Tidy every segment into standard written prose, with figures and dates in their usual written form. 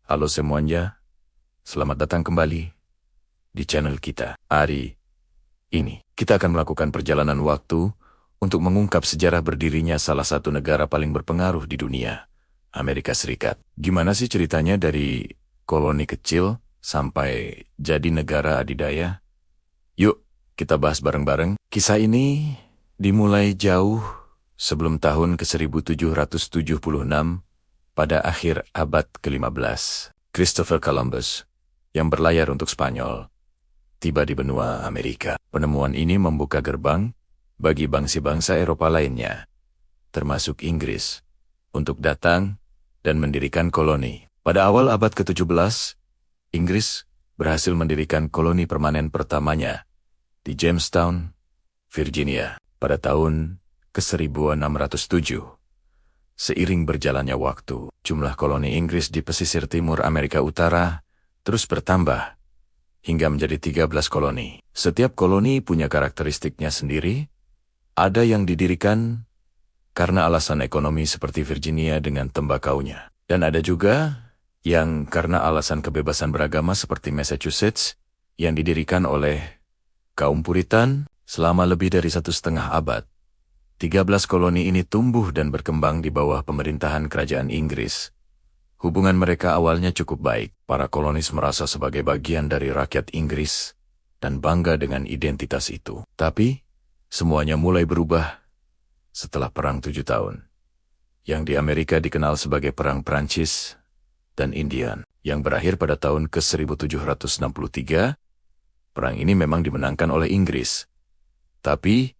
Halo semuanya, selamat datang kembali di channel kita. Hari ini, kita akan melakukan perjalanan waktu untuk mengungkap sejarah berdirinya salah satu negara paling berpengaruh di dunia, Amerika Serikat. Gimana sih ceritanya dari koloni kecil sampai jadi negara adidaya? Yuk, kita bahas bareng-bareng. Kisah ini dimulai jauh sebelum tahun ke-1776, pada akhir abad ke-15, Christopher Columbus, yang berlayar untuk Spanyol, tiba di benua Amerika. Penemuan ini membuka gerbang bagi bangsa-bangsa Eropa lainnya, termasuk Inggris, untuk datang dan mendirikan koloni. Pada awal abad ke-17, Inggris berhasil mendirikan koloni permanen pertamanya di Jamestown, Virginia, pada tahun ke-1607. Seiring berjalannya waktu, jumlah koloni Inggris di pesisir timur Amerika Utara terus bertambah, hingga menjadi 13 koloni. Setiap koloni punya karakteristiknya sendiri. Ada yang didirikan karena alasan ekonomi seperti Virginia dengan tembakaunya. Dan ada juga yang karena alasan kebebasan beragama seperti Massachusetts, yang didirikan oleh kaum Puritan selama lebih dari 1,5 abad. 13 koloni ini tumbuh dan berkembang di bawah pemerintahan kerajaan Inggris. Hubungan mereka awalnya cukup baik. Para kolonis merasa sebagai bagian dari rakyat Inggris dan bangga dengan identitas itu. Tapi, semuanya mulai berubah setelah Perang 7 tahun, yang di Amerika dikenal sebagai Perang Prancis dan Indian, yang berakhir pada tahun ke-1763. Perang ini memang dimenangkan oleh Inggris, tapi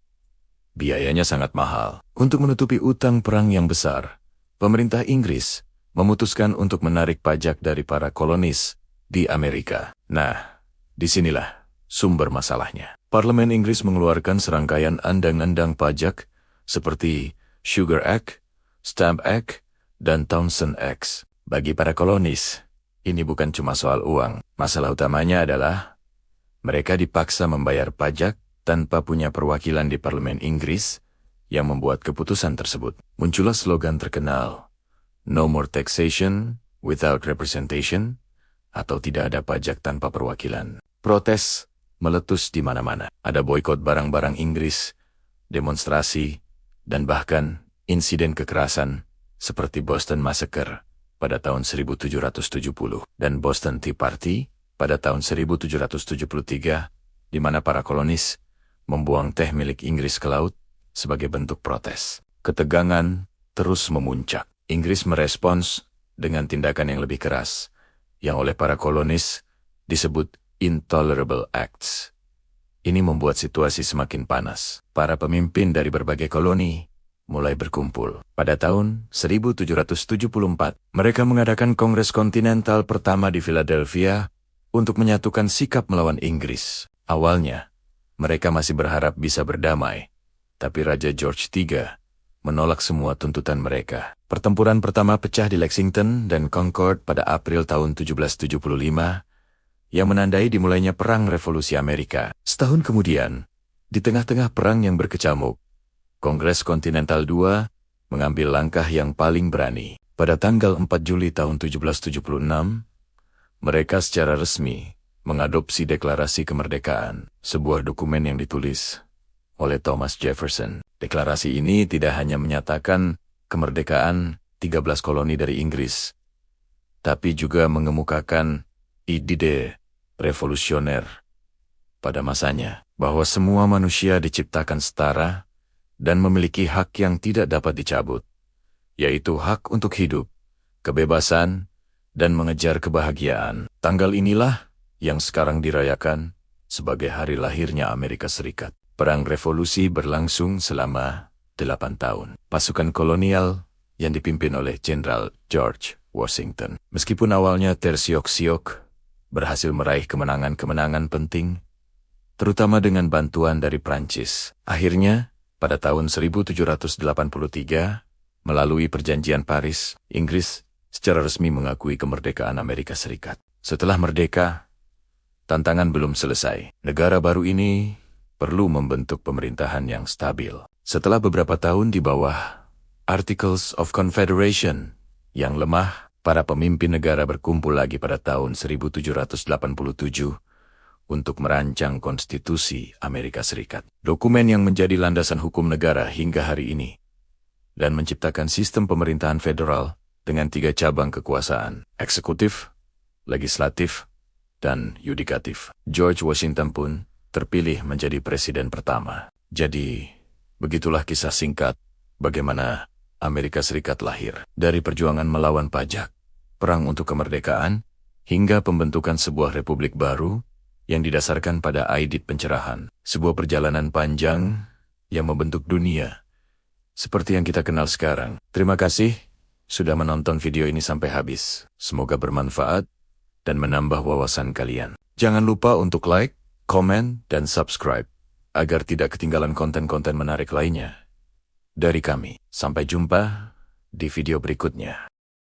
biayanya sangat mahal. Untuk menutupi utang perang yang besar, pemerintah Inggris memutuskan untuk menarik pajak dari para kolonis di Amerika. Nah, disinilah sumber masalahnya. Parlemen Inggris mengeluarkan serangkaian undang-undang pajak seperti Sugar Act, Stamp Act, dan Townshend Act. Bagi para kolonis, ini bukan cuma soal uang. Masalah utamanya adalah mereka dipaksa membayar pajak tanpa punya perwakilan di Parlemen Inggris yang membuat keputusan tersebut. Muncullah slogan terkenal, "No more taxation without representation," atau tidak ada pajak tanpa perwakilan. Protes meletus di mana-mana. Ada boikot barang-barang Inggris, demonstrasi, dan bahkan insiden kekerasan seperti Boston Massacre pada tahun 1770 dan Boston Tea Party pada tahun 1773, di mana para kolonis membuang teh milik Inggris ke laut sebagai bentuk protes. Ketegangan terus memuncak. Inggris merespons dengan tindakan yang lebih keras, yang oleh para kolonis disebut Intolerable Acts. Ini membuat situasi semakin panas. Para pemimpin dari berbagai koloni mulai berkumpul. Pada tahun 1774, mereka mengadakan Kongres Kontinental pertama di Philadelphia untuk menyatukan sikap melawan Inggris. Awalnya, mereka masih berharap bisa berdamai, tapi Raja George III menolak semua tuntutan mereka. Pertempuran pertama pecah di Lexington dan Concord pada April tahun 1775, yang menandai dimulainya Perang Revolusi Amerika. Setahun kemudian, di tengah-tengah perang yang berkecamuk, Kongres Kontinental II mengambil langkah yang paling berani. Pada tanggal 4 Juli tahun 1776, mereka secara resmi mengadopsi Deklarasi Kemerdekaan, sebuah dokumen yang ditulis oleh Thomas Jefferson. Deklarasi ini tidak hanya menyatakan kemerdekaan 13 koloni dari Inggris, tapi juga mengemukakan ide revolusioner pada masanya, bahwa semua manusia diciptakan setara dan memiliki hak yang tidak dapat dicabut, yaitu hak untuk hidup, kebebasan, dan mengejar kebahagiaan. Tanggal inilah yang sekarang dirayakan sebagai hari lahirnya Amerika Serikat. Perang revolusi berlangsung selama 8 tahun. Pasukan kolonial yang dipimpin oleh Jenderal George Washington, meskipun awalnya tersiok-siok, berhasil meraih kemenangan-kemenangan penting, terutama dengan bantuan dari Prancis. Akhirnya, pada tahun 1783, melalui Perjanjian Paris, Inggris secara resmi mengakui kemerdekaan Amerika Serikat. Setelah merdeka, tantangan belum selesai. Negara baru ini perlu membentuk pemerintahan yang stabil. Setelah beberapa tahun di bawah Articles of Confederation yang lemah, para pemimpin negara berkumpul lagi pada tahun 1787 untuk merancang konstitusi Amerika Serikat. Dokumen yang menjadi landasan hukum negara hingga hari ini dan menciptakan sistem pemerintahan federal dengan 3 cabang kekuasaan, eksekutif, legislatif, dan yudikatif. George Washington pun terpilih menjadi presiden pertama. Jadi, begitulah kisah singkat bagaimana Amerika Serikat lahir. Dari perjuangan melawan pajak, perang untuk kemerdekaan, hingga pembentukan sebuah republik baru yang didasarkan pada aidit pencerahan. Sebuah perjalanan panjang yang membentuk dunia seperti yang kita kenal sekarang. Terima kasih sudah menonton video ini sampai habis. Semoga bermanfaat dan menambah wawasan kalian. Jangan lupa untuk like, komen, dan subscribe agar tidak ketinggalan konten-konten menarik lainnya dari kami. Sampai jumpa di video berikutnya.